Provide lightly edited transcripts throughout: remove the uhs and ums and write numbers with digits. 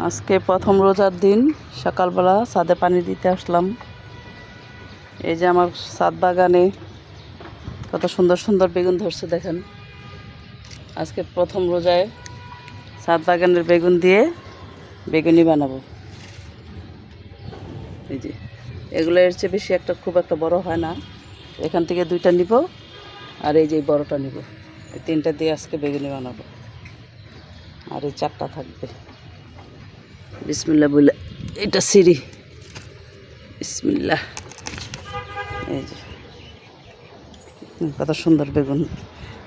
আজকে প্রথম রোজার দিন সকালবেলা ছাদে পানি দিতে আসলাম। এই যে আমার ছাদ বাগানে কত সুন্দর সুন্দর বেগুন ধরছে দেখেন। আজকে প্রথম রোজায় ছাদ বাগানের বেগুন দিয়ে বেগুনি বানাবো। এই যে এগুলো এর চেয়ে বেশি খুব একটা বড় হয় না। এখান থেকে দুইটা নিব আর এই যে বড়টা নিব, এই তিনটা দিয়ে আজকে বেগুনি বানাবো। আর এই চারটা থাকবে। বিসমিল্লাহ বলে এটা সিঁড়ি। বিসমিল্লাহ। এই যে কত সুন্দর বেগুন।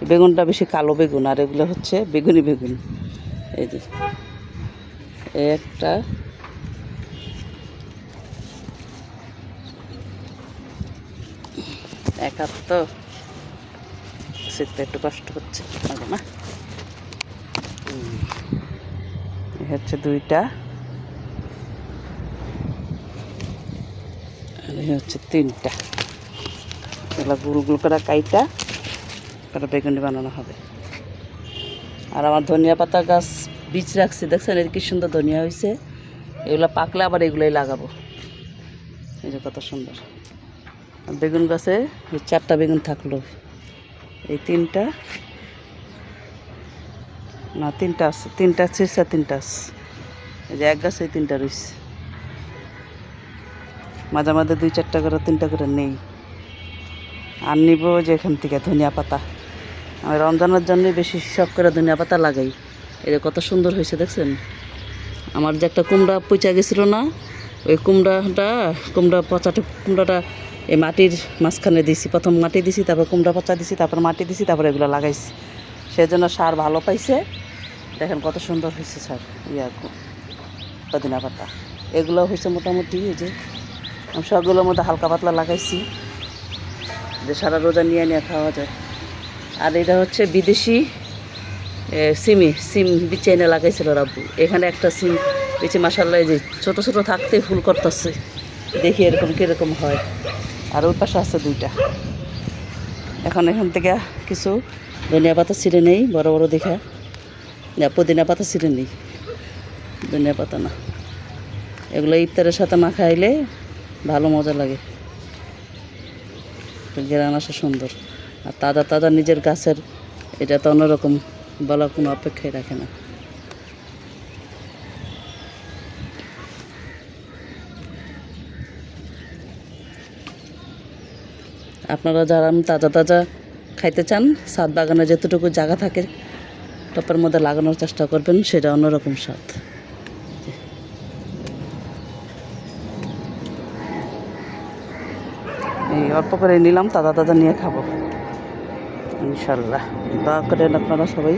বেগুনটা বেশি কালো বেগুন, আর এগুলো হচ্ছে বেগুনি বেগুন। এই যে একটা, হাত তো সেটা একটু কষ্ট হচ্ছে না। হচ্ছে দুইটা, আর হচ্ছে তিনটা। এগুলো গুল গুল করে কাইটা করে বেগুনি বানানো হবে। আর আমার ধনিয়া পাতা গাছ বীজ রাখছি, দেখছেন এর কি সুন্দর ধনিয়া হয়েছে। এগুলো পাকলে আবার এগুলোই লাগাবো। এই যে কত সুন্দর। আর বেগুন গাছে এই চারটা বেগুন থাকলো, এই তিনটা না তিনটা আছে, তিনটা ছিঁড়ছে, তিনটা আছে। এই যে এক গাছে তিনটা রয়েছে। মাঝে মাঝে দুই চারটা করে তিনটা করে নেই। আর নিব যে এখান থেকে ধনিয়া পাতা। আমি রমজানের জন্যই বেশি শখ করে ধনিয়া পাতা লাগাই। এই যে কত সুন্দর হয়েছে দেখছেন। আমার যে একটা কুমড়া পচা গেছিলো না, ওই কুমড়া পচাটা কুমড়াটা এই মাটির মাঝখানে দিছি। প্রথম মাটি দিছি, তারপর কুমড়া পচা দিছি, তারপর মাটি দিছি, তারপর এগুলো লাগাইছি। সেজন্য সার ভালো পাইছে। দেখেন কত সুন্দর হয়েছে সার। ধনিয়া পাতা এগুলো হয়েছে মোটামুটি। এই যে আমি সবগুলোর মধ্যে হালকা পাতলা লাগাইছি, যে সারা রোজা নিয়ে নিয়ে খাওয়া যায়। আর এটা হচ্ছে বিদেশি সিম বিচে এনে লাগাইছিল রাব্বু। এখানে একটা সিম বিচে মাশাআল্লাহ, এই যে ছোটো ছোটো থাকতেই ফুল করতেছে। দেখি এরকম কীরকম হয়। আর ওই পাশে আছে দুইটা। এখান থেকে কিছু ধনিয়া পাতা ছিঁড়ে নেই, বড় বড় দেখা। না, পুদিনা পাতা ছিঁড়ে নেই, ধনিয়া পাতা না। এগুলো ইফতারের সাথে মাখাইলে ভালো মজা লাগে, ঘেরান আসে সুন্দর। আর তাজা তাজা নিজের গাছের, এটা তো অন্যরকম, বলার কোনো অপেক্ষাই রাখে না। আপনারা যারা তাজা তাজা খাইতে চান, ছাদ বাগানে যতটুকু জায়গা থাকে টপের মধ্যে লাগানোর চেষ্টা করবেন, সেটা অন্যরকম স্বাদ। এই অল্প করে নিলাম, তাজা তাজা নিয়ে খাবো ইনশাল্লাহ। দোয়া করেন আপনারা সবাই।